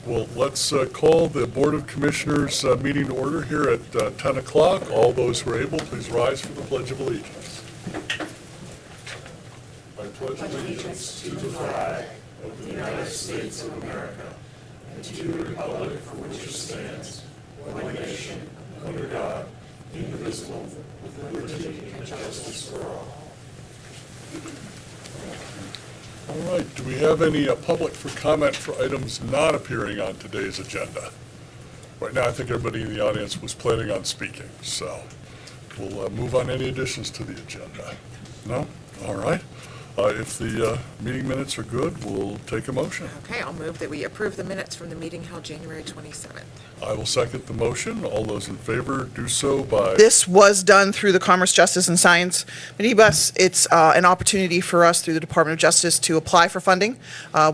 well, let's call the Board of Commissioners meeting to order here at 10 o'clock. All those who are able, please rise for the Pledge of Allegiance. I pledge allegiance to the flag of the United States of America and to the republic for which it stands, one nation, under God, indivisible, with liberty and justice for all. All right, do we have any public for comment for items not appearing on today's agenda? Right now, I think everybody in the audience was planning on speaking, so we'll move on. Any additions to the agenda? No? All right. If the meeting minutes are good, we'll take a motion. Okay, I'll move that we approve the minutes from the meeting held January 27th. I will second the motion. All those in favor do so by... This was done through the Commerce, Justice, and Science Minibus. It's an opportunity for us through the Department of Justice to apply for funding.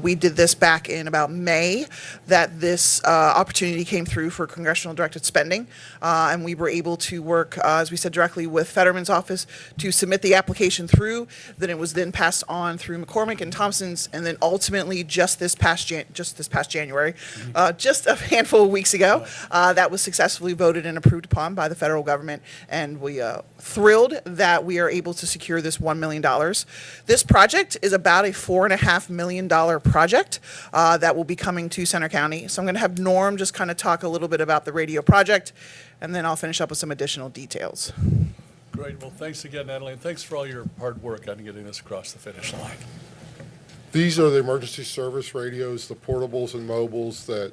We did this back in about May, that this opportunity came through for congressional directed spending. And we were able to work, as we said, directly with Fetterman's office to submit the application through. Then it was then passed on through McCormick and Thompson's, and then ultimately just this past January, just a handful of weeks ago, that was successfully voted and approved upon by the federal government, and we thrilled that we are able to secure this $1 million. This project is about a $4.5 million project that will be coming to Center County. So I'm going to have Norm just kind of talk a little bit about the radio project, and then I'll finish up with some additional details. Great. Well, thanks again, Natalie, and thanks for all your hard work on getting this across the finish line. These are the emergency service radios, the portables and mobiles that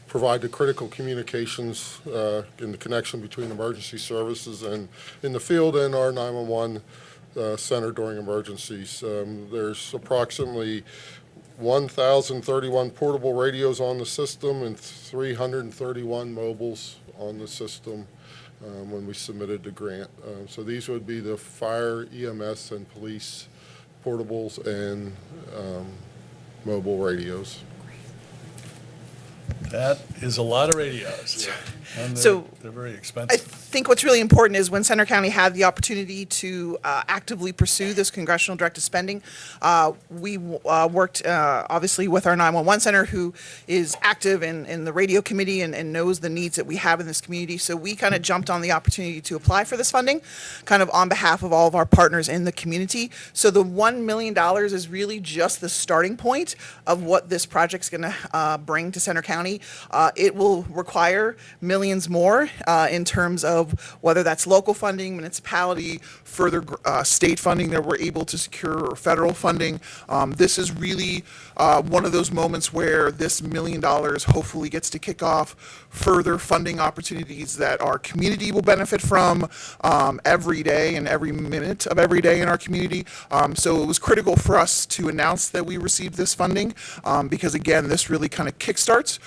provide the critical communications in the connection between emergency services and in the field and our 911 center during emergencies. There's approximately 1,031 portable radios on the system and 331 mobiles on the system when we submitted the grant. So these would be the fire, EMS, and police portables and mobile radios. That is a lot of radios, and So- they're very I expensive. think what's really important is when Center County had the opportunity to actively pursue this congressional directed spending, we worked obviously with our 911 center, who is active in the radio committee and knows the needs that we have in this community. So we kind of jumped on the opportunity to apply for this funding, kind of on behalf of all of our partners in the community. So the $1 million is really just the starting point of what this project's going to bring to Center County. It will require millions more in terms of whether that's local funding, municipality, further state funding that we're able to secure, or federal funding. This is really one of those moments where this $1 million hopefully gets to kick off further funding opportunities that our community will benefit from every day and every minute of every day in our community. So it was critical for us to announce that we received this funding because, again, this really kind of kickstarts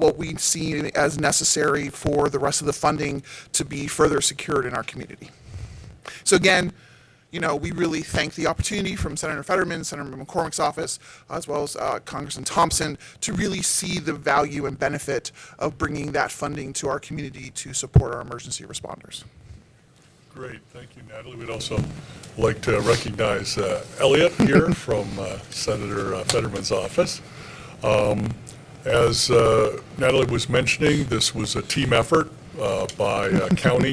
what we see as necessary for the rest of the funding to be further secured in our community. So again, we really thank the opportunity from Senator Fetterman, Senator McCormick's office, as well as Congressman Thompson, to really see the value and benefit of bringing that funding to our community to support our emergency responders. Great. Thank you, Natalie. We'd also like to recognize Elliot here from Senator Fetterman's office. As Natalie was mentioning, this was a team effort by county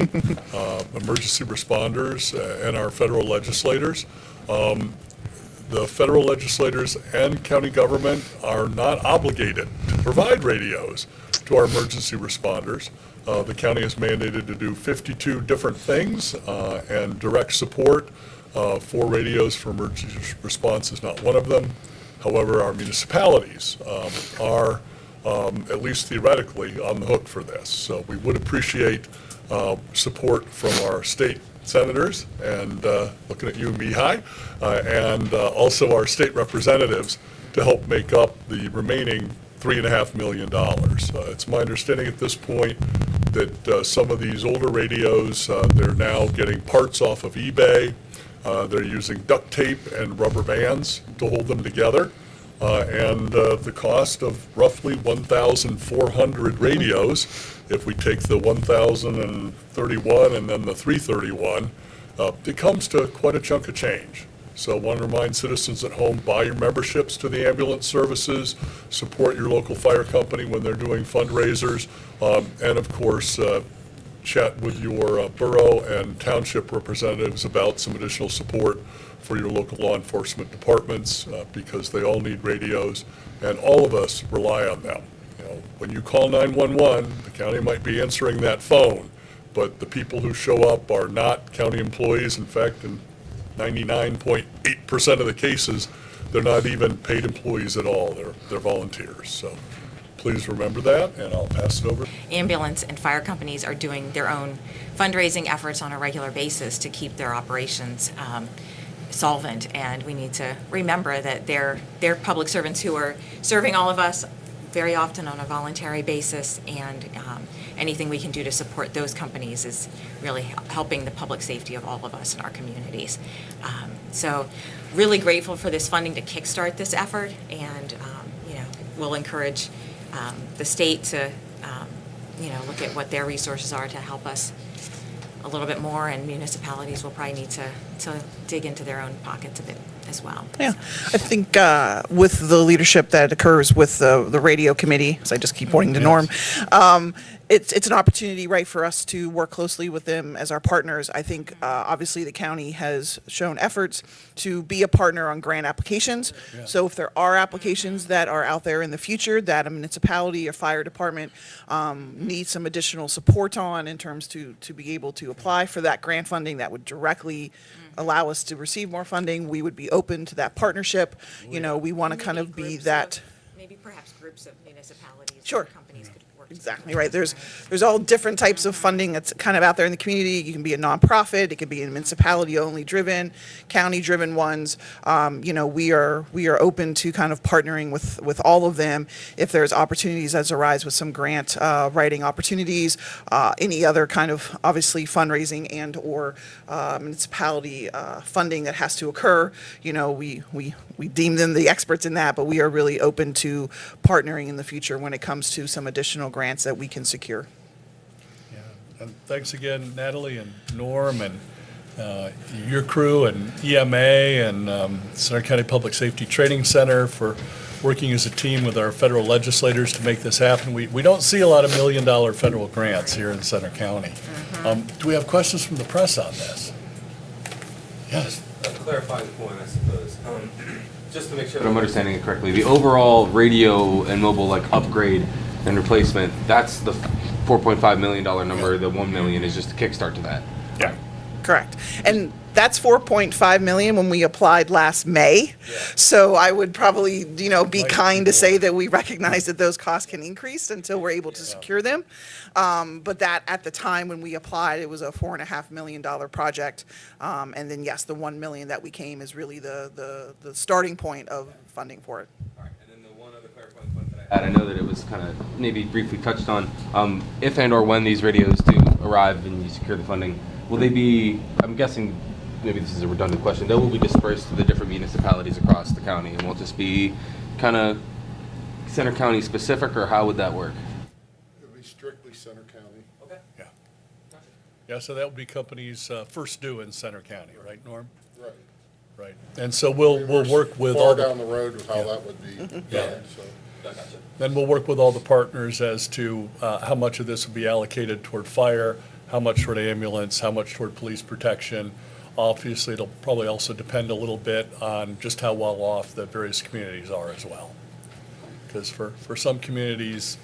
emergency responders and our federal legislators. The federal legislators and county government are not obligated to provide radios to our emergency responders. The county is mandated to do 52 different things, and direct support for radios for emergency response is not one of them. However, our municipalities are, at least theoretically, on the hook for this. So we would appreciate support from our state senators, and looking at you, Mihai, and also our state representatives to help make up the remaining $3.5 million. It's my understanding at this point that some of these older radios, they're now getting parts off of eBay. They're using duct tape and rubber bands to hold them together. And the cost of roughly 1,400 radios, if we take the 1,031 and then the 331, it comes to quite a chunk of change. So I want to remind citizens at home, buy your memberships to the ambulance services, support your local fire company when they're doing fundraisers, and of course, chat with your borough and township representatives about some additional support for your local law enforcement departments, because they all need radios, and all of us rely on them. You know, when you call 911, the county might be answering that phone, but the people who show up are not county employees. In fact, in 99.8% of the cases, they're not even paid employees at all. They're volunteers. So please remember that, and I'll pass it over. Ambulance and fire companies are doing their own fundraising efforts on a regular basis to keep their operations solvent, and we need to remember that they're public servants who are serving all of us very often on a voluntary basis, and anything we can do to support those companies is really helping the public safety of all of us in our communities. So really grateful for this funding to kickstart this effort, and we'll encourage the state to look at what their resources are to help us a little bit more, and municipalities will probably need to dig into their own pockets a bit as well. Yeah, I think with the leadership that occurs with the radio committee, as I just keep pointing to Norm, it's an opportunity, right, for us to work closely with them as our partners. I think obviously the county has shown efforts to be a partner on grant applications. So if there are applications that are out there in the future that a municipality or fire department needs some additional support on in terms to be able to apply for that grant funding that would directly allow us to receive more funding, we would be open to that partnership. We want to kind of be that. Maybe perhaps groups of municipalities. Sure. Or companies could work together. Exactly right. There's all different types of funding that's kind of out there in the community. You can be a nonprofit. It could be a municipality-only driven, county-driven ones. We are open to kind of partnering with all of them if there's opportunities as arise with some grant writing opportunities, any other kind of obviously fundraising and or municipality funding that has to occur. We deem them the experts in that, but we are really open to partnering in the future when it comes to some additional grants that we can secure. Yeah, and thanks again, Natalie and Norm and your crew and EMA and Center County Public Safety Training Center for working as a team with our federal legislators to make this happen. We don't see a lot of $1 million federal grants here in Center County. Do we have questions from the press on this? Yes. A clarifying point, I suppose. Just to make sure that I'm understanding it correctly, the overall radio and mobile upgrade and replacement, that's the $4.5 million number. The $1 million is just a kickstart to that. Yeah. Correct. And that's 4.5 million when we applied last May. So I would probably, be kind to say that we recognize that those costs can increase until we're able to secure them. But that at the time when we applied, it was a $4.5 million project. And then yes, the 1 million that we came is really the starting point of funding for it. All right. And then the one other clarifying point that I had, I know that it was kind of maybe briefly touched on, if and or when these radios do arrive and you secure the funding, will they be, I'm guessing, maybe this is a redundant question, they will be dispersed to the different municipalities across the county, and will it just be kind of Center County specific, or how would that work? It'd be strictly Center County. Okay. Yeah. Yeah, so that would be companies first due in Center County, right, Norm? Right. Right. And so we'll work with all Far down the, the road with how that would be done, so. then we'll work with all the partners as to how much of this will be allocated toward fire, how much toward ambulance, how much toward police protection. Obviously, it'll probably also depend a little bit on just how well off the various communities are as well. Because for some communities,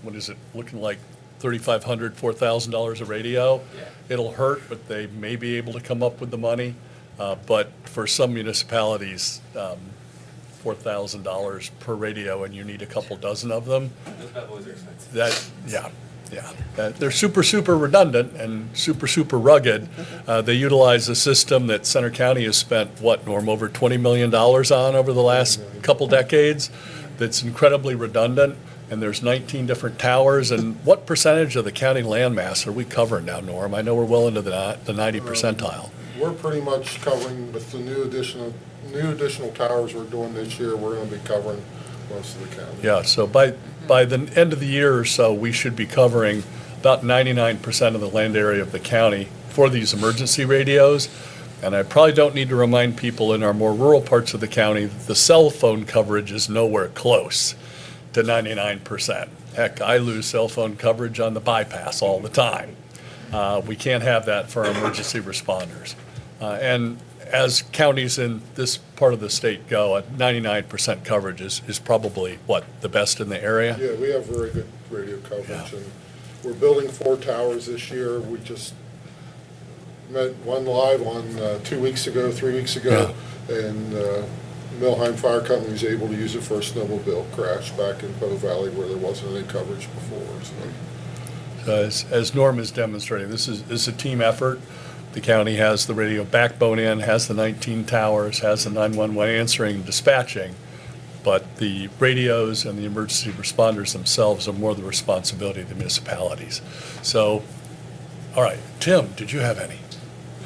what is it, looking like $3,500, $4,000 a radio? Yeah. It'll hurt, but they may be able to come up with the money. But for some municipalities, $4,000 per radio, and you need a couple dozen of them. Those bad boys are expensive. Yeah. They're super redundant and super rugged. They utilize a system that Center County has spent, Norm, over $20 million on over the last couple decades, that's incredibly redundant, and there's 19 different towers. And what percentage of the county landmass are we covering now, Norm? I know we're well into the 90 percentile. We're pretty much covering with the new additional towers we're doing this year, we're gonna be covering most of the county. Yeah, so by the end of the year or so, we should be covering about 99% of the land area of the county for these emergency radios. And I probably don't need to remind people in our more rural parts of the county that the cell phone coverage is nowhere close to 99%. Heck, I lose cell phone coverage on the bypass all the time. We can't have that for our emergency responders. And as counties in this part of the state go, at 99% coverage is probably, what, the best in the area? Yeah, we have very good radio coverage, Yeah. and we're building 4 towers this year. We just went live on 2 weeks ago, 3 weeks ago, and Millheim Fire Company was able to use it for a snowmobile crash back in Poe Valley where there wasn't any coverage before, so. As Norm is demonstrating, this is a team effort. The county has the radio backbone in, has the 19 towers, has the 911 answering and dispatching, but the radios and the emergency responders themselves are more the responsibility of the municipalities. So, all right, Tim, did you have any?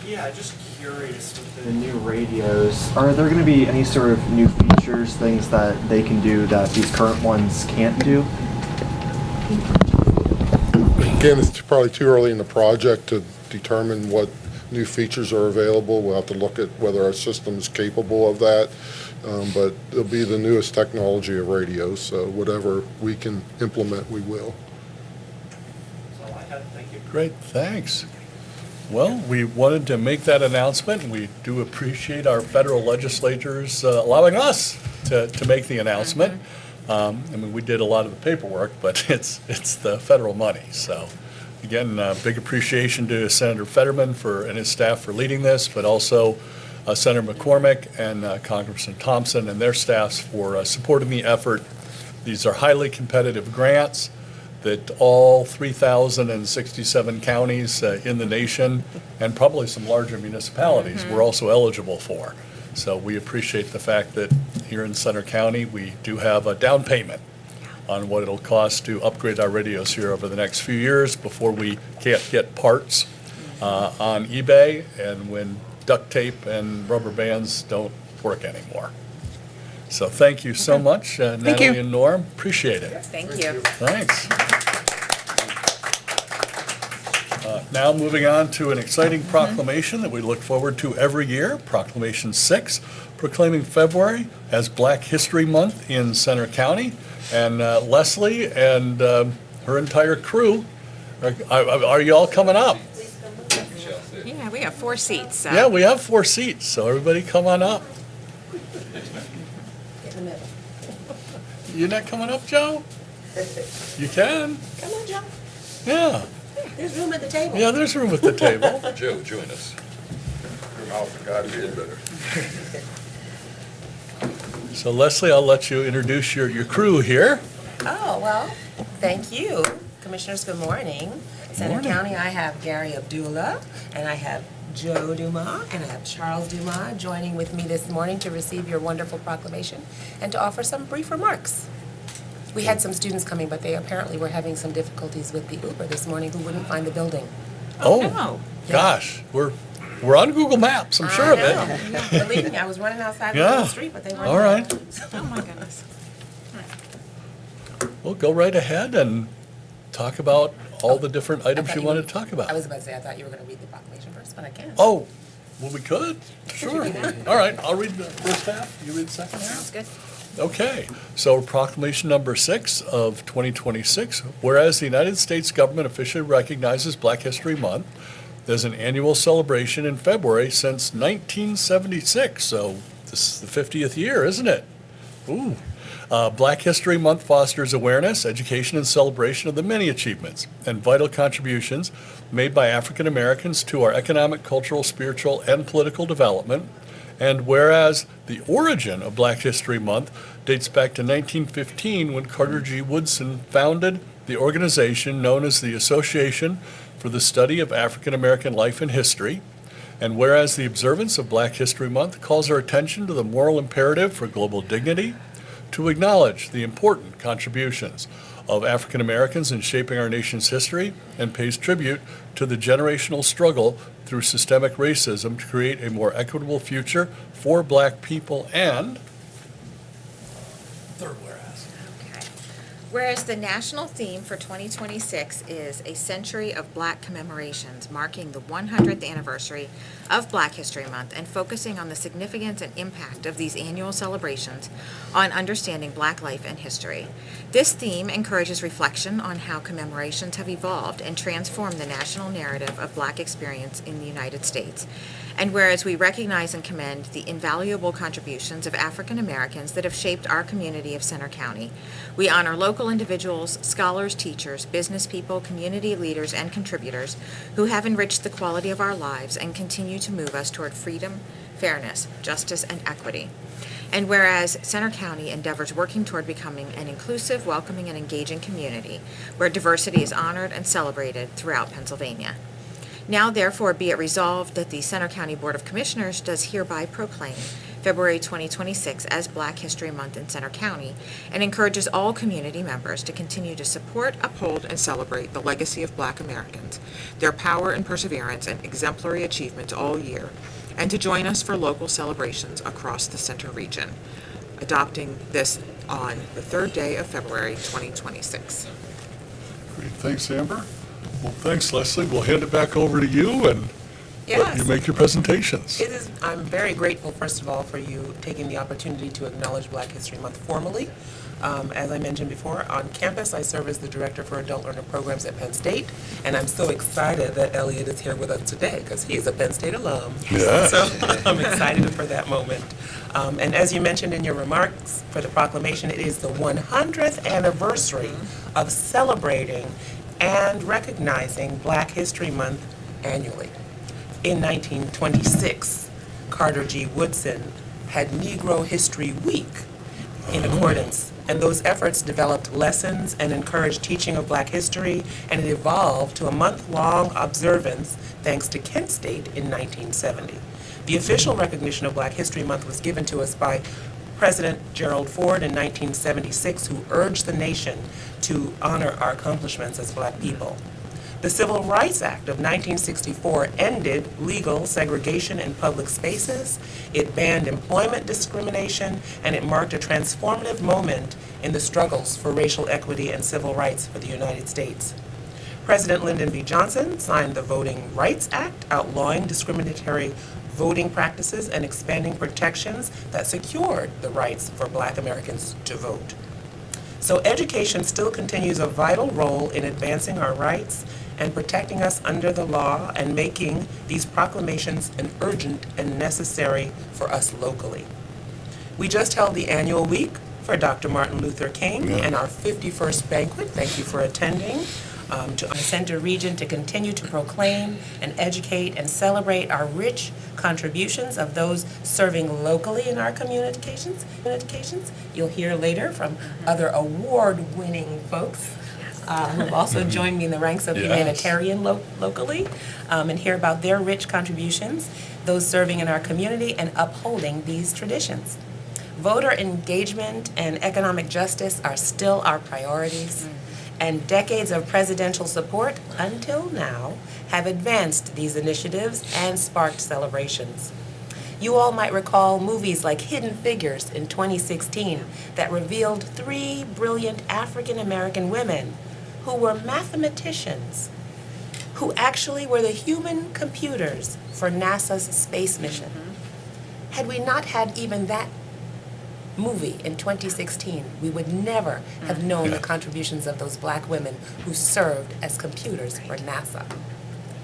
Yeah, just curious with the new radios, are there going to be any sort of new features, things that they can do that these current ones can't do? Again, it's probably too early in the project to determine what new features are available. We'll have to look at whether our system is capable of that. But it'll be the newest technology of radios, so whatever we can implement, we will. That's all I had, thank you. Great, thanks. Well, we wanted to make that announcement. We do appreciate our federal legislators allowing us to make the announcement. I mean, we did a lot of the paperwork, but it's the federal money. So, again, big appreciation to Senator Fetterman and his staff for leading this, but also Senator McCormick and Congressman Thompson and their staffs for supporting the effort. These are highly competitive grants that all 3,067 counties in the nation, and probably some larger municipalities, were also eligible for. So we appreciate the fact that here in Center County, we do have a down payment on what it'll cost to upgrade our radios here over the next few years before we can't get parts on eBay and when duct tape and rubber bands don't work anymore. So thank you so much, Natalie you. and Norm. Appreciate it. Thank you. Thanks. Now moving on to an exciting proclamation that we look forward to every year, Proclamation 6, proclaiming February as Black History Month in Center County. And Leslie and her entire crew, are you all coming up? Yeah, we have 4 seats. Yeah, we have 4 seats, so everybody come on up. You're not coming up, Joe? You can. Come on, Joe. Yeah. There's room at the table. Yeah, there's room at the table. Joe, join us. Your mouth of God is better. So Leslie, I'll let you introduce your crew here. Oh, well, thank you. Commissioners, good morning. Center Morning. County, I have Gary Abdullah, and I have Joe Dumas, and I have Charles Dumas joining with me this morning to receive your wonderful proclamation and to offer some brief remarks. We had some students coming, but they apparently were having some difficulties with the Uber this morning who wouldn't find the building. Oh, gosh, we're on Google Maps, I'm sure of it. it. Believe me, I was running outside Yeah. the street, but they weren't. All right. Oh, my goodness. Well, go right ahead and talk about all the different items you want to talk I about. was about to say, I thought you were going to read the proclamation first, but I can. Oh, well, we could, sure. All right, I'll read the first half, you read the second half? Sounds good. Okay, so proclamation number 6 of 2026, whereas the United States government officially recognizes Black History Month as an annual celebration in February since 1976, so this is the 50th year, isn't it? Ooh. Black History Month fosters awareness, education, and celebration of the many achievements and vital contributions made by African Americans to our economic, cultural, spiritual, and political development. And whereas the origin of Black History Month dates back to 1915 when Carter G. Woodson founded the organization known as the Association for the Study of African American Life and History. And whereas the observance of Black History Month calls our attention to the moral imperative for global dignity, to acknowledge the important contributions of African Americans in shaping our nation's history, and pays tribute to the generational struggle through systemic racism to create a more equitable future for Black people, and third whereas. Okay. Whereas the national theme for 2026 is A Century of Black Commemorations, marking the 100th anniversary of Black History Month and focusing on the significance and impact of these annual celebrations on understanding Black life and history. This theme encourages reflection on how commemorations have evolved and transformed the national narrative of Black experience in the United States. And whereas we recognize and commend the invaluable contributions of African Americans that have shaped our community of Center County, we honor local individuals, scholars, teachers, business people, community leaders, and contributors who have enriched the quality of our lives and continue to move us toward freedom, fairness, justice, and equity. And whereas Center County endeavors working toward becoming an inclusive, welcoming, and engaging community where diversity is honored and celebrated throughout Pennsylvania. Now therefore be it resolved that the Center County Board of Commissioners does hereby proclaim February 2026 as Black History Month in Center County and encourages all community members to continue to support, uphold, and celebrate the legacy of Black Americans, their power and perseverance and exemplary achievements all year, and to join us for local celebrations across the Center region, adopting this on the third day of February 2026. Great, thanks, Amber. Well, thanks, Leslie. We'll hand it back over to you and let Yes. you make your presentations. It is, I'm very grateful, first of all, for you taking the opportunity to acknowledge Black History Month formally. As I mentioned before, on campus, I serve as the Director for Adult Learner Programs at Penn State, and I'm so excited that Elliot is here with us today, because he is a Penn State alum. Yes. So I'm excited for that moment. And as you mentioned in your remarks for the proclamation, it is the 100th anniversary of celebrating and recognizing Black History Month annually. In 1926, Carter G. Woodson had Negro History Week in accordance, and those efforts developed lessons and encouraged teaching of Black history, and it evolved to a month-long observance thanks to Kent State in 1970. The official recognition of Black History Month was given to us by President Gerald Ford in 1976, who urged the nation to honor our accomplishments as Black people. The Civil Rights Act of 1964 ended legal segregation in public spaces, it banned employment discrimination, and it marked a transformative moment in the struggles for racial equity and civil rights for the United States. President Lyndon B. Johnson signed the Voting Rights Act, outlawing discriminatory voting practices and expanding protections that secured the rights for Black Americans to vote. So education still continues a vital role in advancing our rights and protecting us under the law and making these proclamations an urgent and necessary for us locally. We just held the annual week for Dr. Martin Luther King and our 51st banquet. Thank you for attending. To the Center region to continue to proclaim and educate and celebrate our rich contributions of those serving locally in our communications. You'll hear later from other award-winning folks who have also joined me in the ranks of humanitarian locally, and hear about their rich contributions, those serving in our community and upholding these traditions. Voter engagement and economic justice are still our priorities, and decades of presidential support until now have advanced these initiatives and sparked celebrations. You all might recall movies like Hidden Figures in 2016 that revealed 3 brilliant African American women who were mathematicians, who actually were the human computers for NASA's space mission. Had we not had even that movie in 2016, we would never have known the contributions of those Black women who served as computers for NASA.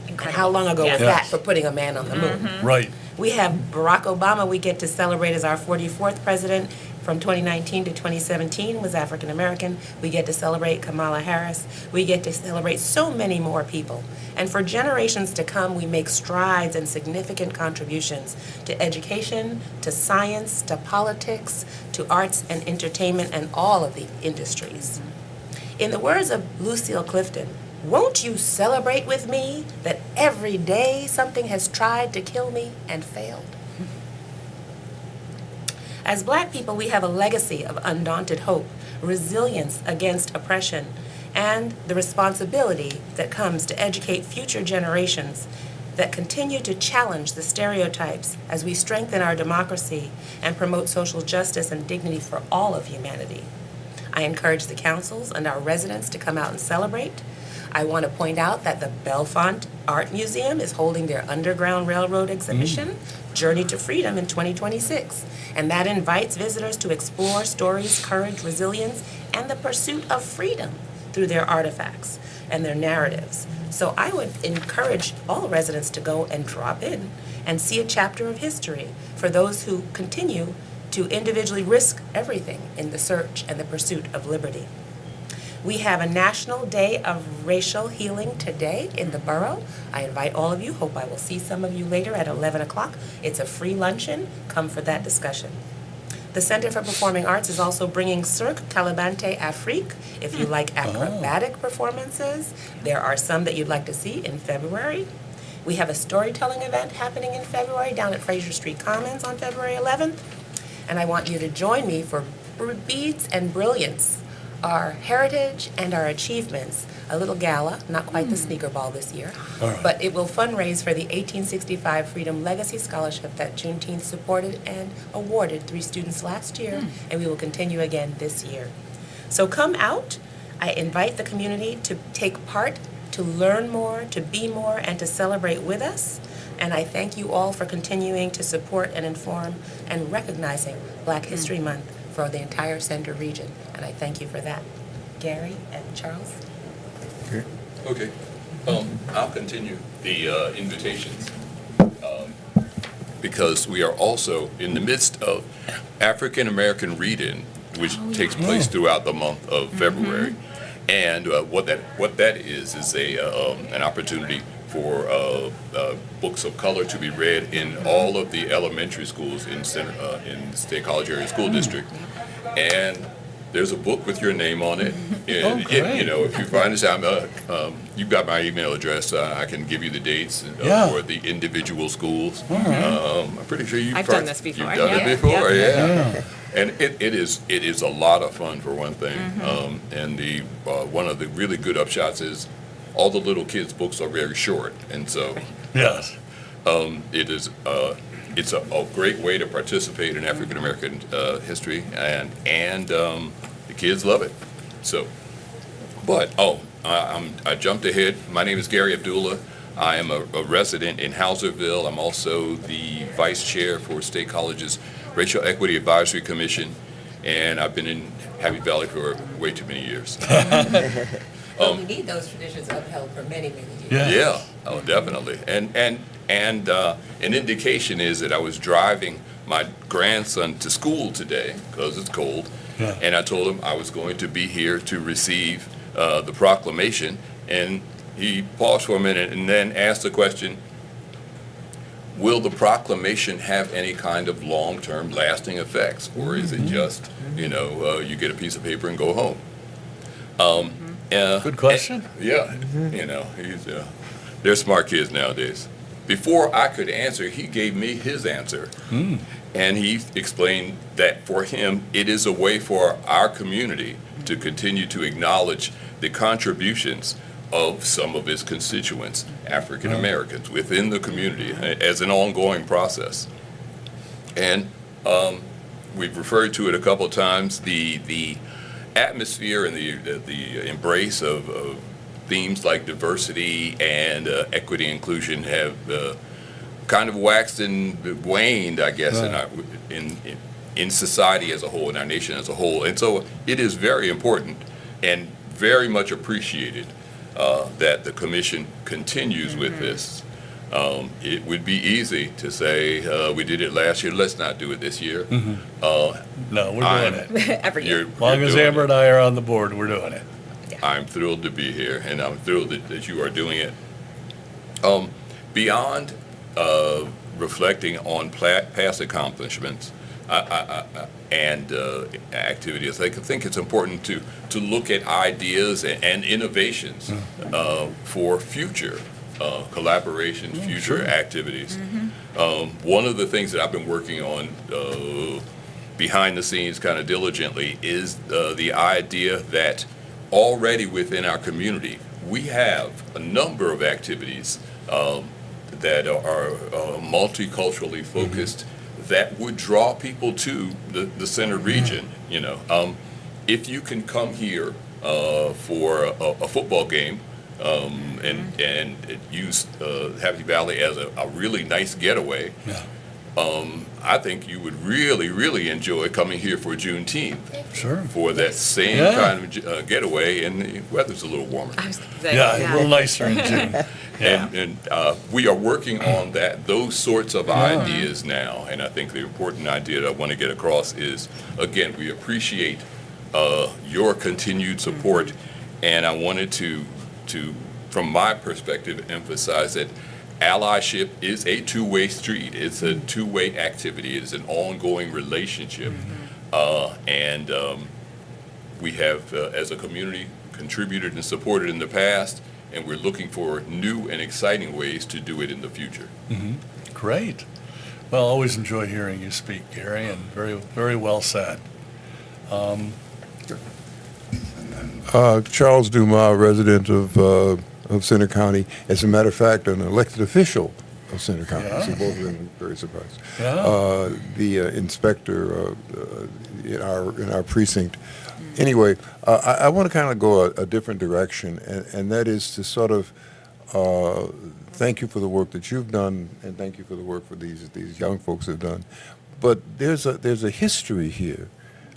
And how long ago was that for putting a man on the moon? Right. We have Barack Obama we get to celebrate as our 44th president. From 2019 to 2017 was African American. We get to celebrate Kamala Harris. We get to celebrate so many more people. And for generations to come, we make strides and significant contributions to education, to science, to politics, to arts and entertainment, and all of the industries. In the words of Lucille Clifton, won't you celebrate with me that every day something has tried to kill me and failed? As Black people, we have a legacy of undaunted hope, resilience against oppression, and the responsibility that comes to educate future generations that continue to challenge the stereotypes as we strengthen our democracy and promote social justice and dignity for all of humanity. I encourage the councils and our residents to come out and celebrate. I want to point out that the Bellefonte Art Museum is holding their Underground Railroad exhibition, Journey to Freedom, in 2026. And that invites visitors to explore stories, courage, resilience, and the pursuit of freedom through their artifacts and their narratives. So I would encourage all residents to go and drop in and see a chapter of history for those who continue to individually risk everything in the search and the pursuit of liberty. We have a National Day of Racial Healing today in the borough. I invite all of you, hope I will see some of you later at 11 o'clock. It's a free luncheon, come for that discussion. The Center for Performing Arts is also bringing Cirque Calibante Afrique. If you like acrobatic performances, there are some that you'd like to see in February. We have a storytelling event happening in February down at Fraser Street Commons on February 11th. And I want you to join me for Beads and Brilliance, our heritage and our achievements, a little gala, not quite the sneaker ball this year, but it will fundraise for the 1865 Freedom Legacy Scholarship that Juneteenth supported and awarded 3 students last year, and we will continue again this year. So come out. I invite the community to take part, to learn more, to be more, and to celebrate with us. And I thank you all for continuing to support and inform and recognizing Black History Month for the entire Center region, and I thank you for that. Gary and Charles? Okay. I'll continue the invitations because we are also in the midst of African American Read-In, which takes place throughout the month of February. And what that is an opportunity for books of color to be read in all of the elementary schools in the State College Area School District. And there's a book with your name on it. And if you find this out, you've got my email address. I can give you the dates for the individual schools. I'm pretty sure I've done this before. You've done it Yeah. before, yeah. And it is a lot of fun for one thing. And one of the really good upshots is all the little kids' books are very short, and so Yes. it's a great way to participate in African American history, and the kids love it. So, I jumped ahead. My name is Gary Abdullah. I am a resident in Hauserville. I'm also the vice chair for State College's Racial Equity Advisory Commission, and I've been in Happy Valley for way too many years. But we need those traditions upheld for many, many years. Yeah, oh, definitely. And an indication is that I was driving my grandson to school today because it's cold, and I told him I was going to be here to receive the proclamation, and he paused for a minute and then asked the question, will the proclamation have any kind of long-term lasting effects, or is it just, you get a piece of paper and go home? Good question. They're smart kids nowadays. Before I could answer, he gave me his answer. And he explained that for him, it is a way for our community to continue to acknowledge the contributions of some of his constituents, African Americans, within the community as an ongoing process. And we've referred to it a couple of times, the atmosphere and the embrace of themes like diversity and equity and inclusion have kind of waxed and waned, I guess, in society as a whole, in our nation as a whole. And so it is very important and very much appreciated that the commission continues with this. It would be easy to say, we did it last year, let's not do it this year. No, we're doing it. Every year. As long as Amber and I are on the board, we're doing it. I'm thrilled to be here, and I'm thrilled that you are doing it. Beyond reflecting on past accomplishments and activities, I think it's important to look at ideas and innovations for future collaborations, future activities. One of the things that I've been working on behind the scenes kind of diligently is the idea that already within our community, we have a number of activities that are multiculturally focused that would draw people to the center region, if you can come here for a football game and use Happy Valley as a really nice getaway, Yeah, I think you would really, really enjoy coming here for Juneteenth sure. for that same Yeah. kind of getaway, and the weather's a little warmer. I was gonna say, Yeah, a little nicer in June. Yeah. And we are working on those sorts of ideas now. And I think the important idea that I want to get across is, again, we appreciate your continued support. And I wanted to, from my perspective, emphasize that allyship is a two-way street. It's a two-way activity. It is an ongoing relationship. And we have, as a community, contributed and supported in the past, and we're looking for new and exciting ways to do it in the future. Great. Well, always enjoy hearing you speak, Gary, and very, very well said. Charles Dumas, resident of Center County. As a matter of fact, an elected official of Center County. Yeah. So both of them very surprised. Yeah. The inspector in our precinct. Anyway, I want to kind of go a different direction, and that is to sort of thank you for the work that you've done, and thank you for the work for these young folks have done. But there's a history here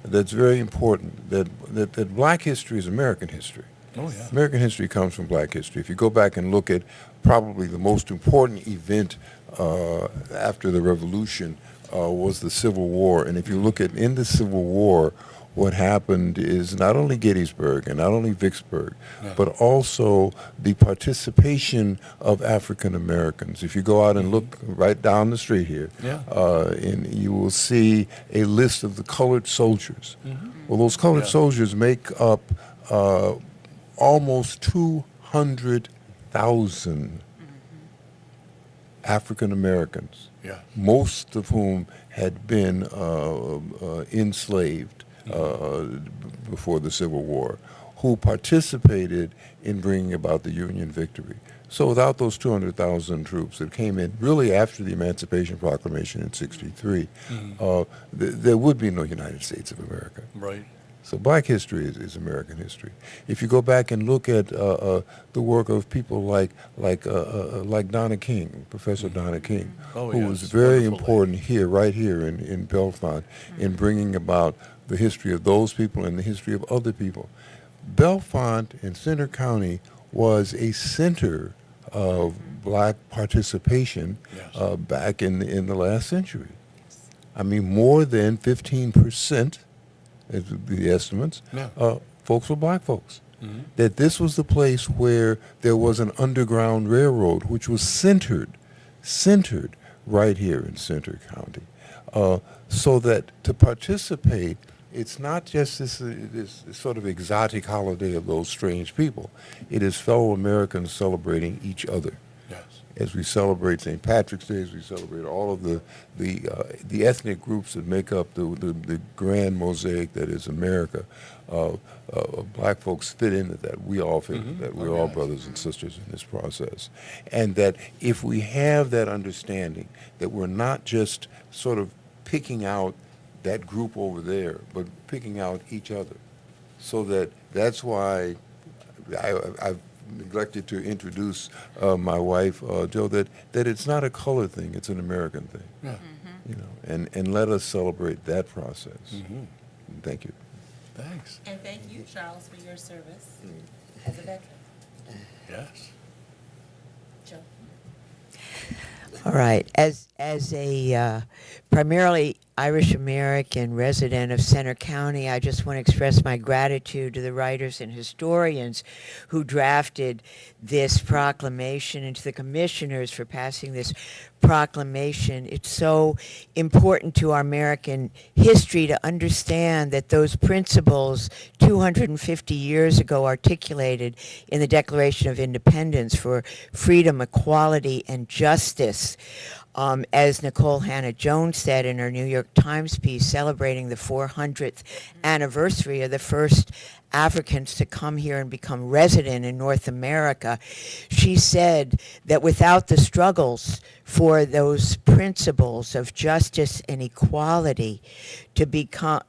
that's very important. That Black history is American history. Oh, yeah. American history comes from Black history. If you go back and look at probably the most important event after the Revolution was the Civil War. And if you look at in the Civil War, what happened is not only Gettysburg and not only Vicksburg, but also the participation of African Americans. If you go out and look right down the street here, and you will see a list of the colored soldiers. Well, those colored soldiers make up almost 200,000 African Americans, most of whom had been enslaved before the Civil War, who participated in bringing about the Union victory. So without those 200,000 troops that came in really after the Emancipation Proclamation in '63, there would be no United States of America. Right. So Black history is American history. If you go back and look at the work of people like Donna King, Professor Donna King, who was very important here, right here in Bellefonte, in bringing about the history of those people and the history of other people. Bellefonte and Center County was a center of Black participation back in the last century. I mean, more than 15%. The estimates, folks were Black folks. That this was the place where there was an underground railroad, which was centered right here in Center County. So that to participate, it's not just this sort of exotic holiday of those strange people. It is fellow Americans celebrating each other. As we celebrate St. Patrick's Day, as we celebrate all of the ethnic groups that make up the grand mosaic that is America, Black folks fit into that. We all fit into that. We're all brothers and sisters in this process. And that if we have that understanding that we're not just sort of picking out that group over there, but picking out each other. So that's why I've neglected to introduce my wife, Joe, that it's not a color thing, it's an American thing. You know, and let us celebrate that process. Thank you. Thanks. And thank you, Charles, for your service as a veteran. Yes. Joe. All right. As a primarily Irish American resident of Center County, I just want to express my gratitude to the writers and historians who drafted this proclamation and to the commissioners for passing this proclamation. It's so important to our American history to understand that those principles 250 years ago articulated in the Declaration of Independence for freedom, equality, and justice, as Nicole Hannah-Jones said in her New York Times piece celebrating the 400th anniversary of the first Africans to come here and become resident in North America. She said that without the struggles for those principles of justice and equality to become,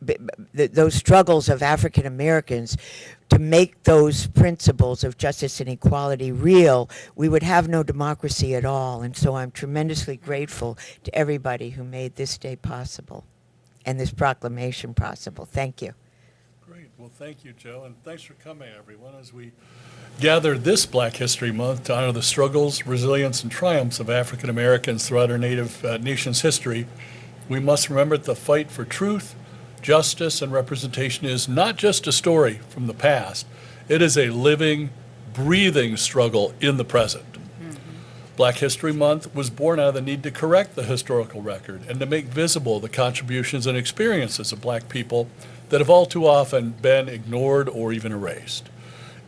those struggles of African Americans to make those principles of justice and equality real, we would have no democracy at all. And so I'm tremendously grateful to everybody who made this day possible and this proclamation possible. Thank you. Great. Well, thank you, Joe, and thanks for coming, everyone, as we gather this Black History Month to honor the struggles, resilience, and triumphs of African Americans throughout our native nation's history. We must remember that the fight for truth, justice, and representation is not just a story from the past. It is a living, breathing struggle in the present. Black History Month was born out of the need to correct the historical record and to make visible the contributions and experiences of Black people that have all too often been ignored or even erased.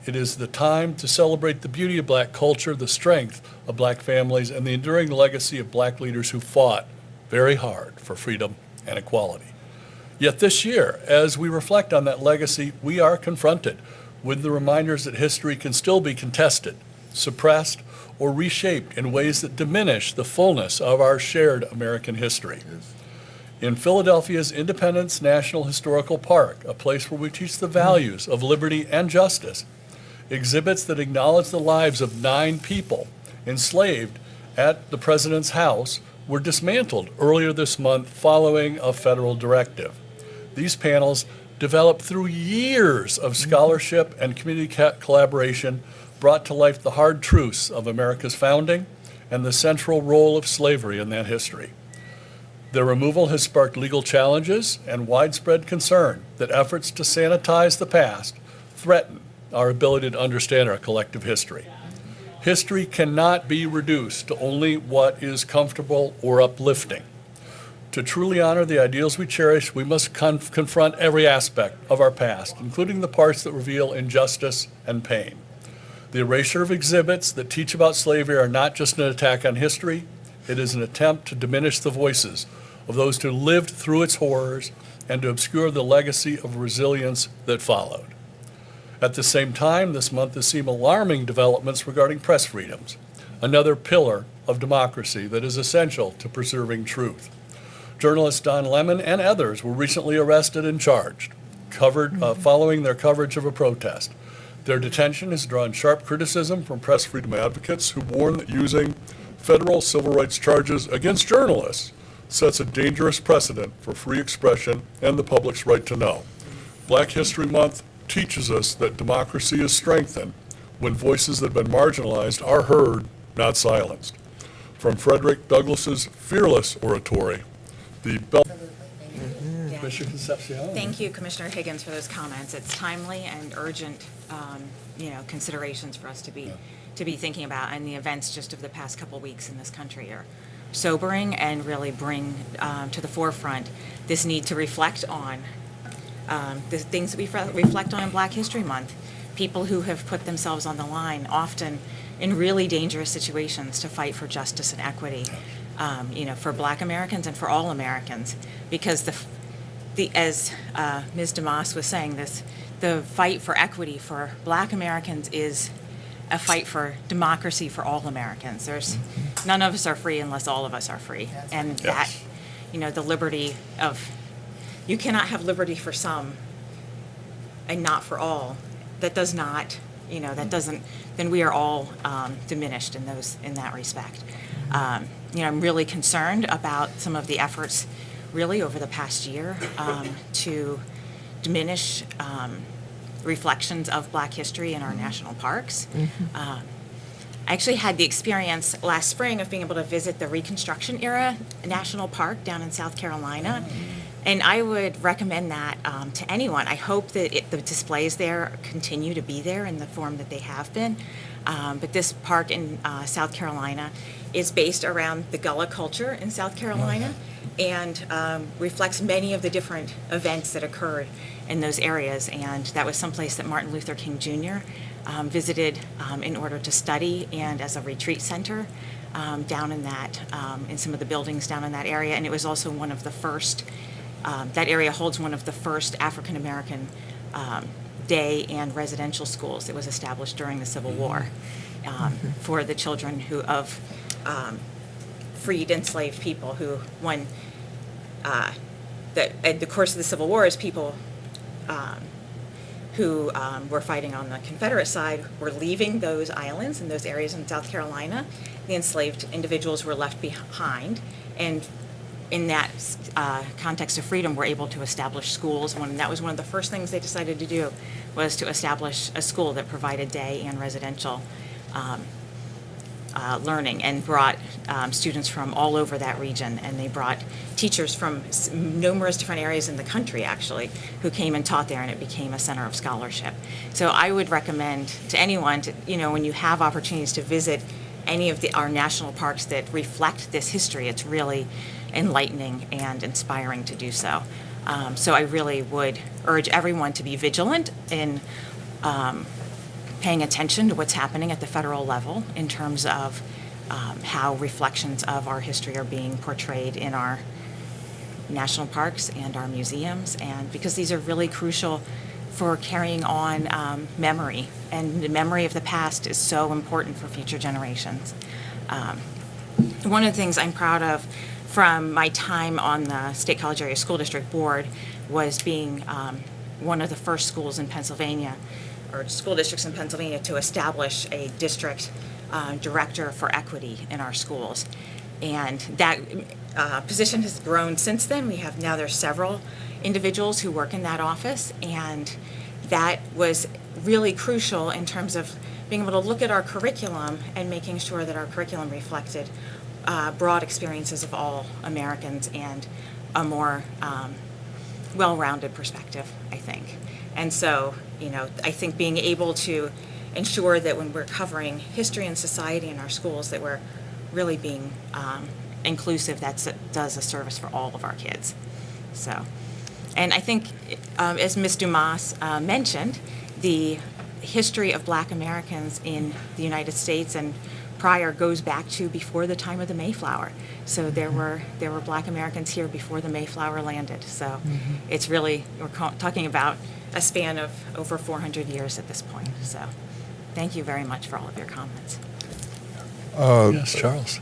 It is the time to celebrate the beauty of Black culture, the strength of Black families, and the enduring legacy of Black leaders who fought very hard for freedom and equality. Yet this year, as we reflect on that legacy, we are confronted with the reminders that history can still be contested, suppressed, or reshaped in ways that diminish the fullness of our shared American history. In Philadelphia's Independence National Historical Park, a place where we teach the values of liberty and justice, exhibits that acknowledge the lives of 9 people enslaved at the president's house were dismantled earlier this month following a federal directive. These panels, developed through years of scholarship and community collaboration, brought to life the hard truths of America's founding and the central role of slavery in that history. Their removal has sparked legal challenges and widespread concern that efforts to sanitize the past threaten our ability to understand our collective history. History cannot be reduced to only what is comfortable or uplifting. To truly honor the ideals we cherish, we must confront every aspect of our past, including the parts that reveal injustice and pain. The erasure of exhibits that teach about slavery are not just an attack on history, it is an attempt to diminish the voices of those who lived through its horrors and to obscure the legacy of resilience that followed. At the same time, this month has seen alarming developments regarding press freedoms, another pillar of democracy that is essential to preserving truth. Journalist Don Lemon and others were recently arrested and charged, following their coverage of a protest. Their detention has drawn sharp criticism from press freedom advocates who warn that using federal civil rights charges against journalists sets a dangerous precedent for free expression and the public's right to know. Black History Month teaches us that democracy is strengthened when voices that have been marginalized are heard, not silenced. From Frederick Douglass's fearless oratory, the Commissioner Concepcion. Thank you, Commissioner Higgins, for those comments. It's timely and urgent, considerations for us to be thinking about, and the events just of the past couple weeks in this country are sobering and really bring to the forefront this need to reflect on the things that we reflect on in Black History Month. People who have put themselves on the line, often in really dangerous situations, to fight for justice and equity, for Black Americans and for all Americans, because as Ms. DeMoss was saying, the fight for equity for Black Americans is a fight for democracy for all Americans. None of us are free unless all of us are free, and Yes. that, the liberty of, you cannot have liberty for some and not for all. That does not, then we are all diminished in that respect. I'm really concerned about some of the efforts really over the past year to diminish reflections of Black history in our national parks. I actually had the experience last spring of being able to visit the Reconstruction Era National Park down in South Carolina. And I would recommend that to anyone. I hope that the displays there continue to be there in the form that they have been. But this park in South Carolina is based around the Gullah culture in South Carolina and reflects many of the different events that occurred in those areas. And that was someplace that Martin Luther King Jr. Visited in order to study and as a retreat center down in in some of the buildings down in that area. And it was also one of the first, that area holds one of the first African American day and residential schools. It was established during the Civil War for the children of freed enslaved people who, when at the course of the Civil War, as people who were fighting on the Confederate side were leaving those islands and those areas in South Carolina, the enslaved individuals were left behind, and in that context of freedom, were able to establish schools. That was one of the first things they decided to do, was to establish a school that provided day and residential learning, and brought students from all over that region, and they brought teachers from numerous different areas in the country, actually, who came and taught there, and it became a center of scholarship. So I would recommend to anyone to, when you have opportunities to visit any of our national parks that reflect this history, it's really enlightening and inspiring to do so. So I really would urge everyone to be vigilant in paying attention to what's happening at the federal level in terms of how reflections of our history are being portrayed in our national parks and our museums, and because these are really crucial for carrying on memory, and the memory of the past is so important for future generations. One of the things I'm proud of from my time on the State College Area School District Board was being one of the first schools in Pennsylvania, or school districts in Pennsylvania, to establish a district director for equity in our schools. And that position has grown since then. There's several individuals who work in that office, and that was really crucial in terms of being able to look at our curriculum and making sure that our curriculum reflected broad experiences of all Americans and a more well-rounded perspective, I think. And so, I think being able to ensure that when we're covering history and society in our schools, that we're really being inclusive, does a service for all of our kids. So, and I think, as Ms. Dumas mentioned, the history of Black Americans in the United States and prior goes back to before the time of the Mayflower. So there were Black Americans here before the Mayflower landed. So it's really, we're talking about a span of over 400 years at this point. So thank you very much for all of your comments. Yes, Charles.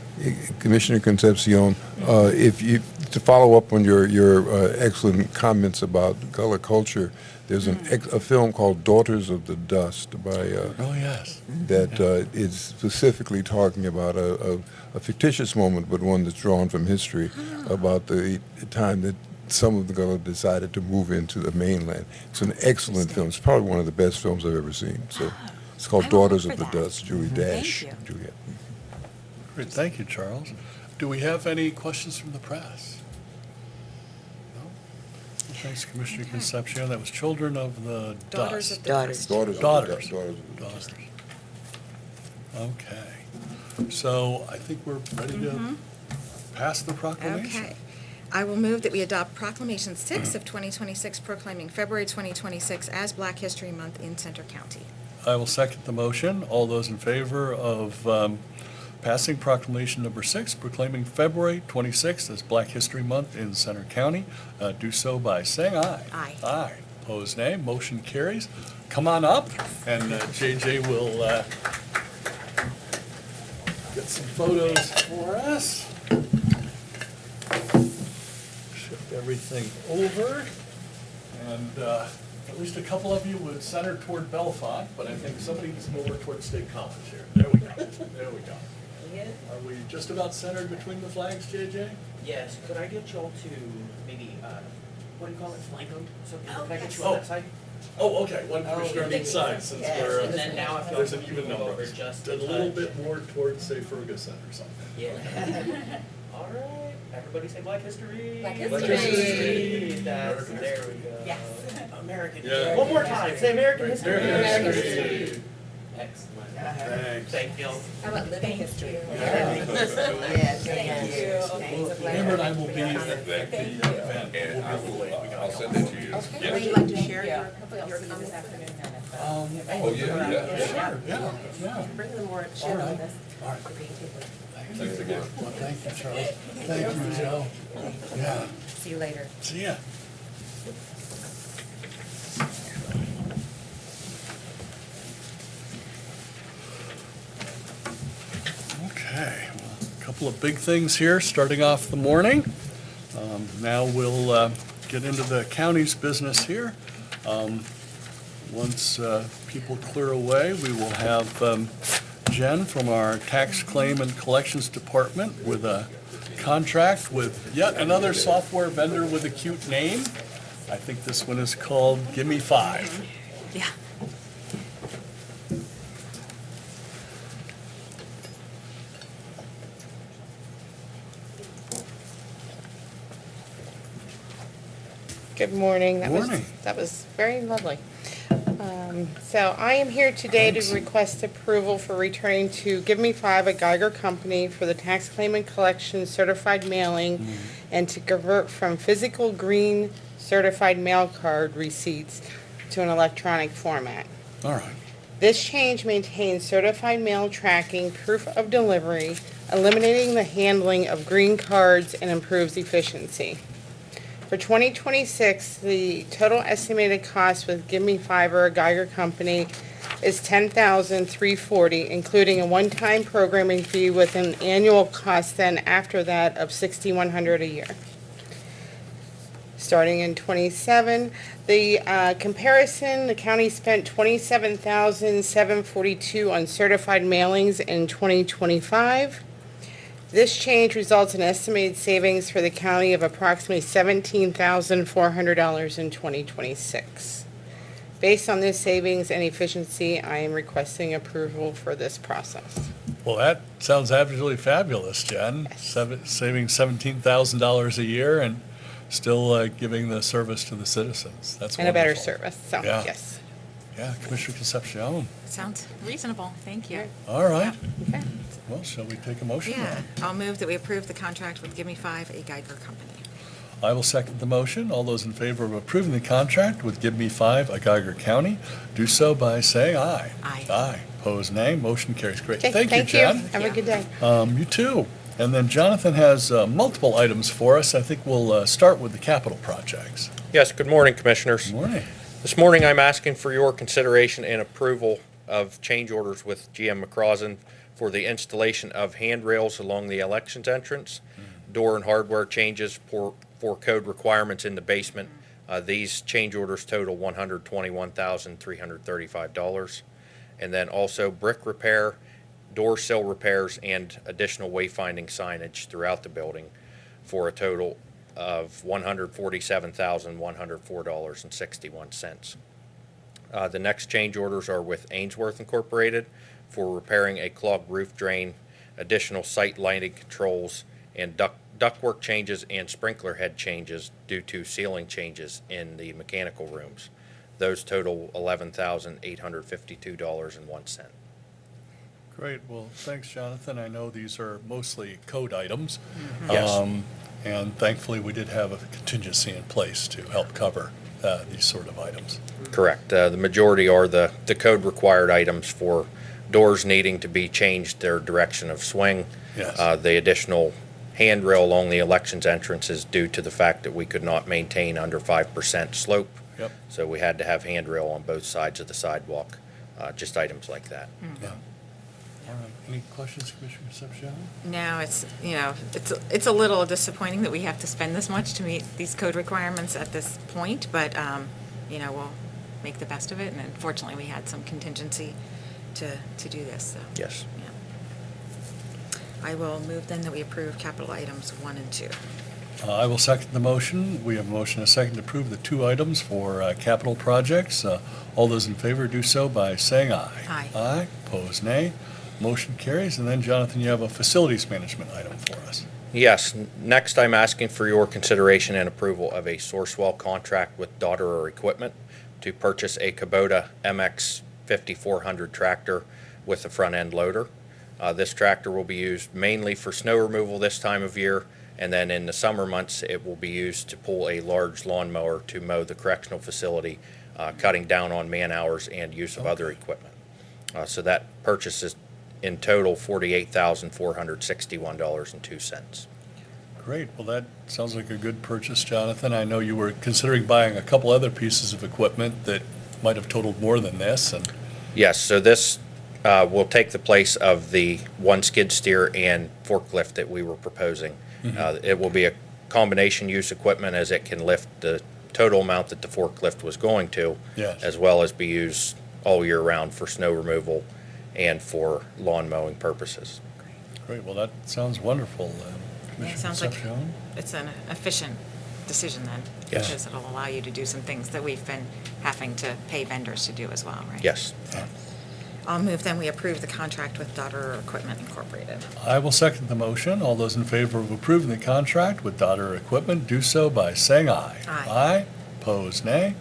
Commissioner Concepcion, to follow up on your excellent comments about color culture, there's a film called Daughters of the Dust by Oh, yes. that is specifically talking about a fictitious moment, but one that's drawn from history, about the time that some of the girls decided to move into the mainland. It's an excellent film. It's probably one of the best films I've ever seen. So it's called I will Daughters look of the for that. Dust, Julie Dash. Thank you. Juliet. Great, thank you, Charles. Do we have any questions from the press? No? Well, thanks, Commissioner Concepcion. That was Children of the Daughters Dust. of the Daughters. Dust. Daughters. Daughters. Daughters of the Dust. Okay. So I think we're ready to pass the proclamation. Okay. I will move that we adopt Proclamation 6 of 2026 proclaiming February 2026 as Black History Month in Center County. I will second the motion. All those in favor of passing Proclamation number 6, proclaiming February 26th as Black History Month in Center County, do so by saying aye. Aye. Aye. Opposed, nay. Motion carries. Come on up, and JJ will get some photos for us. Shift everything over, and at least a couple of you would center toward Bellefonte, but I think somebody needs to go over toward State College here. There we go. There we go. Are we just about centered between the flags, JJ? Yes, could I get y'all to maybe, what do you call it, flanco? So can I get you Oh. on that side? Oh, okay, one commissioner on each side, since we're, And then now if y'all there's an can even move number. over just A a little touch. bit more towards, say, Ferguson or something. Yeah. All right, everybody say Black History. Black Black history. That's, American there we go. Yes. American Yeah. history. One more time, say American history. American history. Excellent. Thanks. Thank you. How about living history? Yes, Thank you. Amber and I will be at the event. And I will, I'll send it to you. Okay, would you like to share your comments this afternoon? Oh, yeah, yeah. Sure, yeah. Bring them more, All share right. with us. All right. Thanks again. Well, thank you, Charles. Thank you, Joe. Yeah, See you later. see ya. couple of big things here, starting off the morning. Now we'll get into the county's business here. Once people clear away, we will have Jen from our Tax Claim and Collections Department with a contract with yet another software vendor with a cute name. I think this one is called Gimme 5. Yeah. Good morning. Morning. That was very lovely. So I am here today to request approval for returning to Give Me Five, a Geiger company, for the tax claim and collection certified mailing and to convert from physical green certified mail card receipts to an electronic format. All right. This change maintains certified mail tracking, proof of delivery, eliminating the handling of green cards, and improves efficiency. For 2026, the total estimated cost with Give Me Five or a Geiger company is $10,340, including a one-time programming fee with an annual cost then after that of $6,100 a year. Starting in '27, the comparison, the county spent $27,742 on certified mailings in 2025. This change results in estimated savings for the county of approximately $17,400 in 2026. Based on this savings and efficiency, I am requesting approval for this process. Well, that sounds absolutely fabulous, Jen. Saving $17,000 a year and still giving the service to the citizens. That's And a better wonderful. service, so, Yeah. yes. Yeah, Commissioner Concepcion. Sounds reasonable. Thank you. All right. Okay. Well, shall we take a motion? Yeah, then? I'll move that we approve the contract with Give Me Five, a Geiger company. I will second the motion. All those in favor of approving the contract with Give Me Five, a Geiger County, do so by saying aye. Aye. Aye. Opposed, nay. Motion carries. Great. Okay, Thank you, Jen. Have a good day. You too. And then Jonathan has multiple items for us. I think we'll start with the capital projects. Yes, good morning, Commissioners. Good morning. This morning, I'm asking for your consideration and approval of change orders with GM McCrossin for the installation of handrails along the elections entrance, door and hardware changes for code requirements in the basement. These change orders total $121,335. And then also brick repair, door sill repairs, and additional wayfinding signage throughout the building for a total of $147,104.61. The next change orders are with Ainsworth Incorporated for repairing a clogged roof drain, additional site lighting controls, and ductwork changes and sprinkler head changes due to ceiling changes in the mechanical rooms. Those total $11,852.01. Great. Well, thanks, Jonathan. I know these are mostly code items. Yes. And thankfully, we did have a contingency in place to help cover these sort of items. Correct. The majority are the code required items for doors needing to be changed their direction of swing. Yes. The additional handrail along the elections entrance is due to the fact that we could not maintain under 5% slope. Yep. So we had to have handrail on both sides of the sidewalk, just items like that. Yeah. All right. Any questions, Commissioner Concepcion? No, it's a little disappointing that we have to spend this much to meet these code requirements at this point, but, we'll make the best of it, and unfortunately, we had some contingency to do this, so. Yes. Yeah. I will move then that we approve capital items 1 and 2. I will second the motion. We have a motion and a second to approve the two items for capital projects. All those in favor do so by saying aye. Aye. Aye. Opposed, nay. Motion carries. And then, Jonathan, you have a facilities management item for us. Yes. Next, I'm asking for your consideration and approval of a Sourcewell contract with Dotterer Equipment to purchase a Kubota MX 5400 tractor with a front-end loader. This tractor will be used mainly for snow removal this time of year, and then in the summer months, it will be used to pull a large lawnmower to mow the correctional facility, cutting down on man hours and use of other equipment. So that purchase is in total $48,461.02. Great. Well, that sounds like a good purchase, Jonathan. I know you were considering buying a couple other pieces of equipment that might have totaled more than this. And Yes, so this will take the place of the one skid steer and forklift that we were proposing. It will be a combination use equipment as it can lift the total amount that the forklift was going to, Yes. as well as be used all year round for snow removal and for lawn mowing purposes. Great, well, that sounds wonderful. Yeah, Commissioner it sounds like Concepcion? it's an efficient decision then. Yes. Because it'll allow you to do some things that we've been having to pay vendors to do as well, right? Yes. I'll move then we approve the contract with Daughter Equipment Incorporated. I will second the motion. All those in favor of approving the contract with Daughter Equipment, do so by saying aye. Aye. Aye, opposed, nay.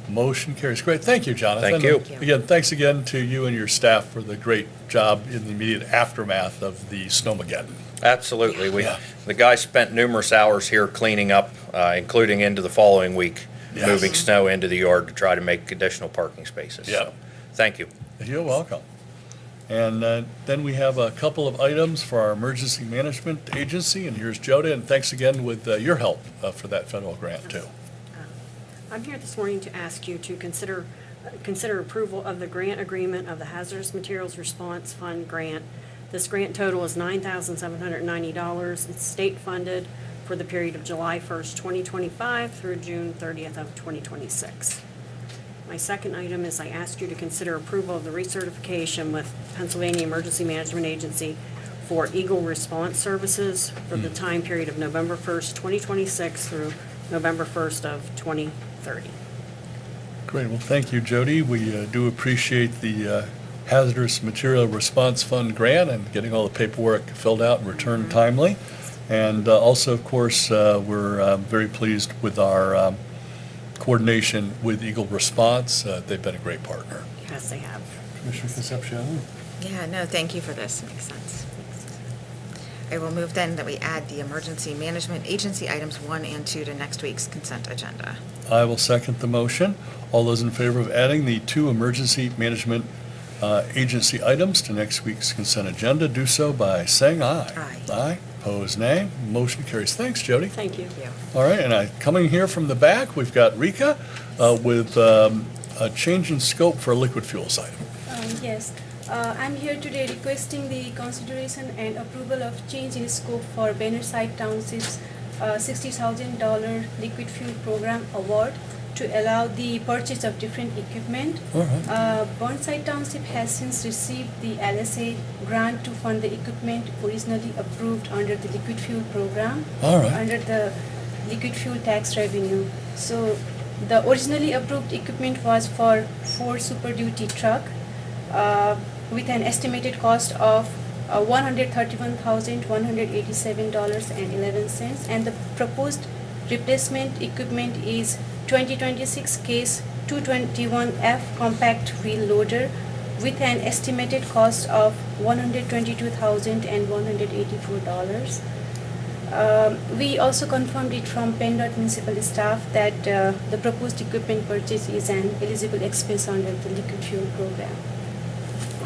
Motion carries. Great, thank you, Jonathan. Thank you. Thank you. Again, thanks again to you and your staff for the great job in the immediate aftermath of the Snowmageddon. Absolutely. Yeah. The guys spent numerous hours here cleaning up, including into the following week, Yes. moving snow into the yard to try to make additional parking spaces. Yep. So, thank you. You're welcome. And then we have a couple of items for our Emergency Management Agency, and here's Joda, and thanks again with your help for that federal grant, too. I'm here this morning to ask you to consider approval of the grant agreement of the Hazardous Materials Response Fund grant. This grant total is $9,790. It's state-funded for the period of July 1st, 2025 through June 30th of 2026. My second item is I ask you to consider approval of the recertification with Pennsylvania Emergency Management Agency for Eagle Response Services for the time period of November 1st, 2026 through November 1st of 2030. Great, well, thank you, Jody. We do appreciate the Hazardous Material Response Fund grant and getting all the paperwork filled out and returned timely. And also, of course, we're very pleased with our coordination with Eagle Response. They've been a great partner. Yes, they have. Commissioner Concepcion? Yeah, no, thank you for this. Makes sense. I will move then that we add the Emergency Management Agency items 1 and 2 to next week's consent agenda. I will second the motion. All those in favor of adding the 2 Emergency Management Agency items to next week's consent agenda, do so by saying aye. Aye. Aye, opposed, nay. Motion carries. Thanks, Jody. Thank you. Thank you. All right, and coming here from the back, we've got Rika with a change in scope for a liquid fuels item. Yes, I'm here today requesting the consideration and approval of change in scope for Bannerside Township's $60,000 liquid fuel program award to allow the purchase of different equipment. All right. Burnside Township has since received the LSA grant to fund the equipment originally approved under the liquid fuel program. All right. Under the liquid fuel tax revenue. So the originally approved equipment was for 4 Super Duty truck with an estimated cost of $131,187.11, and the proposed replacement equipment is 2026 case 221F compact wheel loader with an estimated cost of $122,184. We also confirmed it from PennDOT municipal staff that the proposed equipment purchase is an eligible expense under the liquid fuel program.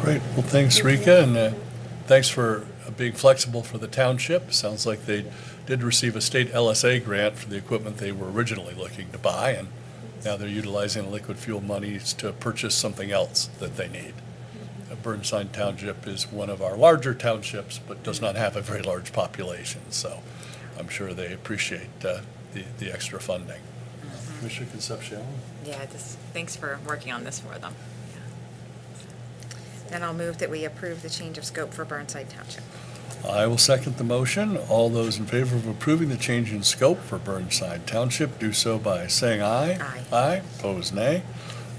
Great. Well, thanks, Rika, and thanks for being flexible for the township. Sounds like they did receive a state LSA grant for the equipment they were originally looking to buy, and now they're utilizing liquid fuel monies to purchase something else that they need. Burnside Township is one of our larger townships, but does not have a very large population, so I'm sure they appreciate the extra funding. Commissioner Concepcion? Yeah, thanks for working on this for them. Then I'll move that we approve the change of scope for Burnside Township. I will second the motion. All those in favor of approving the change in scope for Burnside Township, do so by saying aye. Aye. Aye, opposed, nay.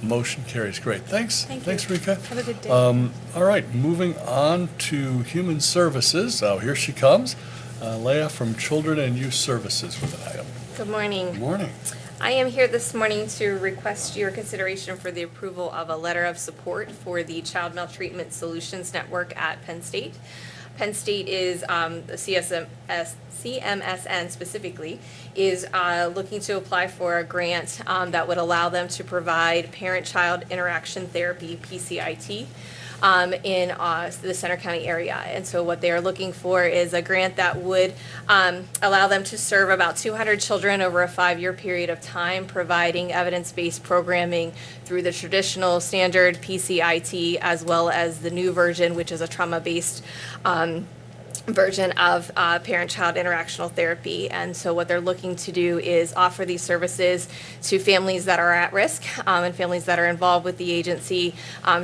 Motion carries. Great, thanks. Thank you. Thanks, Rika. Have a good day. All right, moving on to Human Services. Oh, here she comes. Leah from Children and Youth Services with an item. Good morning. Good morning. I am here this morning to request your consideration for the approval of a letter of support for the Child Maltreatment Solutions Network at Penn State. Penn State is, the CMSN specifically, is looking to apply for a grant that would allow them to provide parent-child interaction therapy, PCIT, in the Center County area. And so what they are looking for is a grant that would allow them to serve about 200 children over a 5-year period of time, providing evidence-based programming through the traditional standard PCIT as well as the new version, which is a trauma-based version of parent-child interactional therapy. And so what they're looking to do is offer these services to families that are at risk and families that are involved with the agency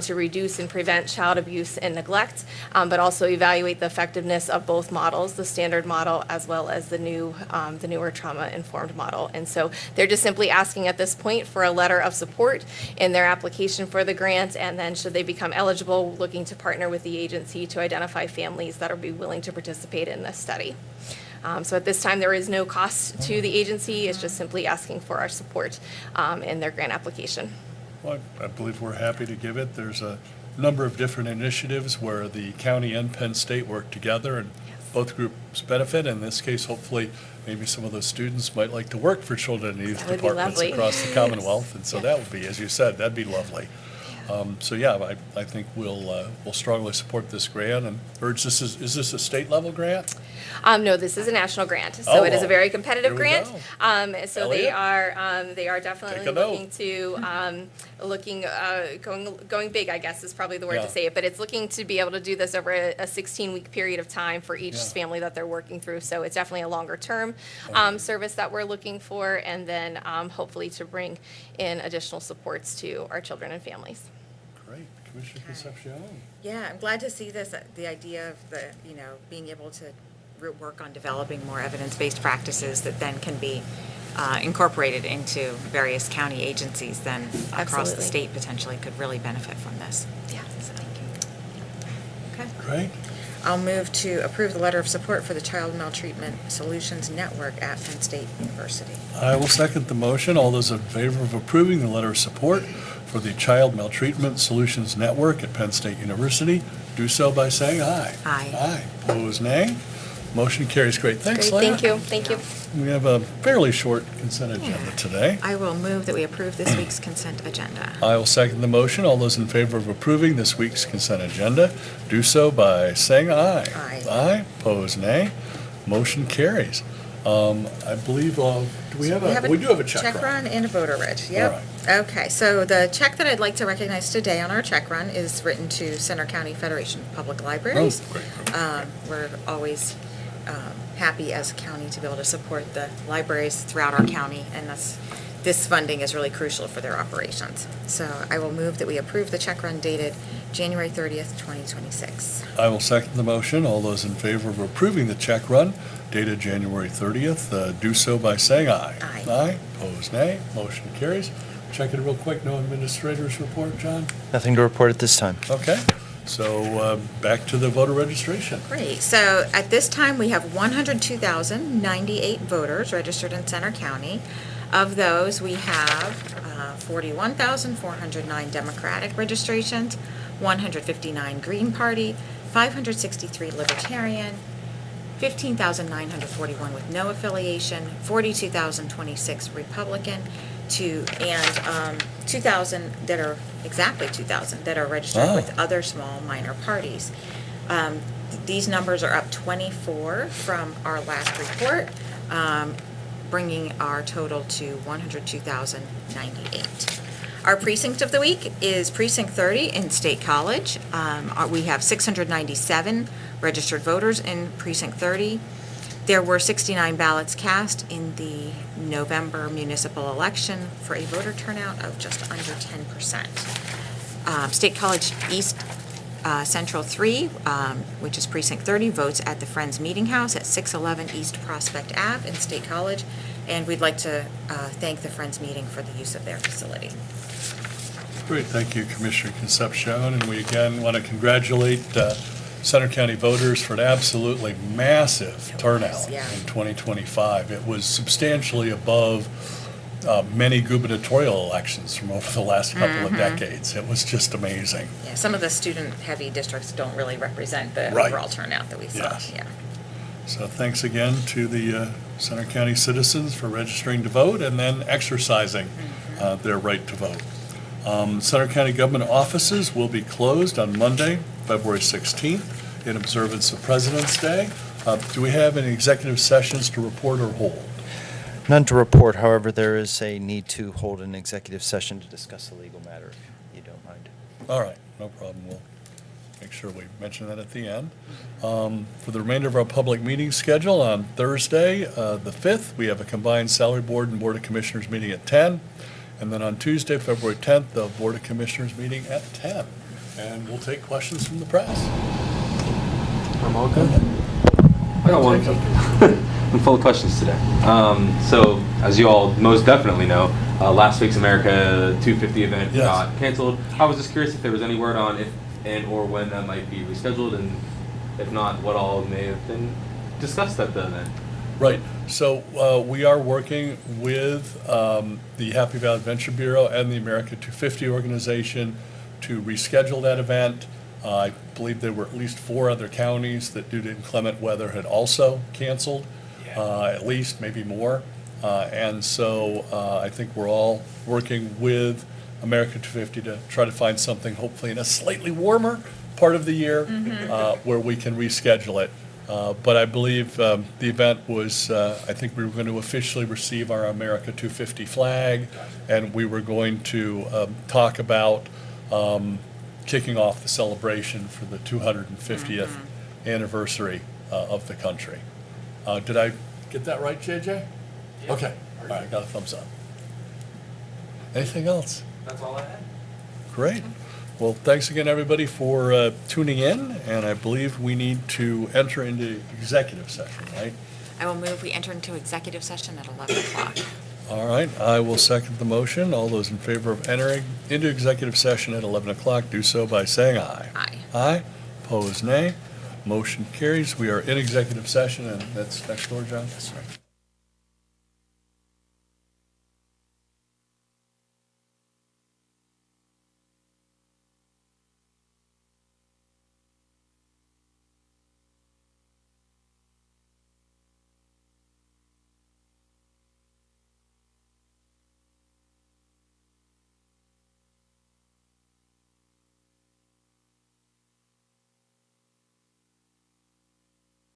to reduce and prevent child abuse and neglect, but also evaluate the effectiveness of both models, the standard model as well as the newer trauma-informed model. And so they're just simply asking at this point for a letter of support in their application for the grant, and then should they become eligible, looking to partner with the agency to identify families that will be willing to participate in this study. So at this time, there is no cost to the agency. It's just simply asking for our support in their grant application. Well, I believe we're happy to give it. There's a number of different initiatives where the county and Penn State work together, and both groups benefit. In this case, hopefully, maybe some of those students might like to work for children and youth That would be departments lovely. across the Commonwealth, and so Yeah. that would be, as you said, that'd be lovely. So yeah, I think we'll strongly support this grant and urge this. Is this a state level grant? No, this is a national grant, so it is a very competitive Here we grant. So they Elliot? are Take definitely a note. looking to going big, I guess is probably the word Yeah. to say it. But it's looking to be able to do this over a 16-week period of time for each Yeah. family that they're working through. So it's definitely a longer term service that we're looking for, and then hopefully to bring in additional supports to our children and families. Great, Commissioner Concepcion. Yeah, I'm glad to see this, the idea of the, being able to work on developing more evidence-based practices that then can be incorporated into various county agencies then across the Absolutely. state potentially could really benefit from this. Yeah. So, okay. Great. I'll move to approve the letter of support for the Child Maltreatment Solutions Network at Penn State University. I will second the motion. All those in favor of approving the letter of support for the Child Maltreatment Solutions Network at Penn State University, do so by saying aye. Aye. Aye. Opposed, nay. Motion carries. Great. Thanks, Great, Leah. thank you, thank you. We have a fairly short consent agenda today. I will move that we approve this week's consent agenda. I will second the motion. All those in favor of approving this week's consent agenda, do so by saying aye. Aye. Aye. Opposed, nay. Motion carries. I believe, do we have we do have a check run. and a voter reg, yep. All Okay, so the check that I'd like to recognize today on our check run is written to Center County Federation of Public Libraries. Oh, great. We're always happy as a county to be able to support the libraries throughout our county, and this funding is really crucial for their operations. So I will move that we approve the check run dated January 30th, 2026. I will second the motion. All those in favor of approving the check run dated January 30th, do so by saying aye. Aye. Aye. Opposed, nay. Motion carries. Check it real quick. No administrators report, John? Nothing to report at this time. Okay. So back to the voter registration. Great. So at this time, we have 102,098 voters registered in Center County. Of those, we have 41,409 Democratic registrations, 159 Green Party, 563 Libertarian, 15,941 with no affiliation, 42,026 Republican, and 2,000 that are, exactly 2,000 that are registered with other small minor parties. These numbers are up 24 from our last report, bringing our total to 102,098. Our precinct of the week is Precinct 30 in State College. We have 697 registered voters in Precinct 30. There were 69 ballots cast in the November municipal election for a voter turnout of just under 10%. State College East Central 3, which is Precinct 30, votes at the Friends Meeting House at 611 East Prospect Ave in State College, and we'd like to thank the Friends Meeting for the use of their facility. Great. Thank you, Commissioner Concepcion. And we again want to congratulate Center County voters for an absolutely massive turnout yeah. in 2025. It was substantially above many gubernatorial elections from over the last couple of decades. It was just amazing. Yeah, some of the student-heavy districts don't really represent the Right. overall turnout that we saw. Yes. Yeah. So thanks again to the Center County citizens for registering to vote and then exercising their right to vote. Center County government offices will be closed on Monday, February 16th, in observance of President's Day. Do we have any executive sessions to report or hold? None to report, however, there is a need to hold an executive session to discuss a legal matter, if you don't mind. All right, no problem. We'll make sure we mention that at the end. For the remainder of our public meeting schedule, on Thursday, the 5th, we have a combined salary board and Board of Commissioners meeting at 10. And then on Tuesday, February 10th, the Board of Commissioners meeting at 10. And we'll take questions from the press. I'm all good. I got one. I'm full of questions today. So, as you all most definitely know, last week's America 250 event Yes. got canceled. I was just curious if there was any word on if and or when that might be rescheduled, and if not, what all may have been discussed at the event. Right. So we are working with the Happy Valley Adventure Bureau and the America 250 organization to reschedule that event. I believe there were at least 4 other counties that, due to inclement weather, had also canceled, at least, maybe more. And so I think we're all working with America 250 to try to find something, hopefully in a slightly warmer part of the year, where we can reschedule it. But I believe the event was, I think we were going to officially receive our America 250 flag, and we were going to talk about kicking off the celebration for the 250th anniversary of the country. Did I get that right, JJ? Okay, all right, I got a thumbs up. Anything else? That's all I had. Great. Well, thanks again, everybody, for tuning in, and I believe we need to enter into executive session, right? I will move we enter into executive session at 11 o'clock. All right, I will second the motion. All those in favor of entering into executive session at 11 o'clock, do so by saying aye. Aye. Aye. Opposed, nay. Motion carries. We are in executive session, and that's next door, John? Yes, sir.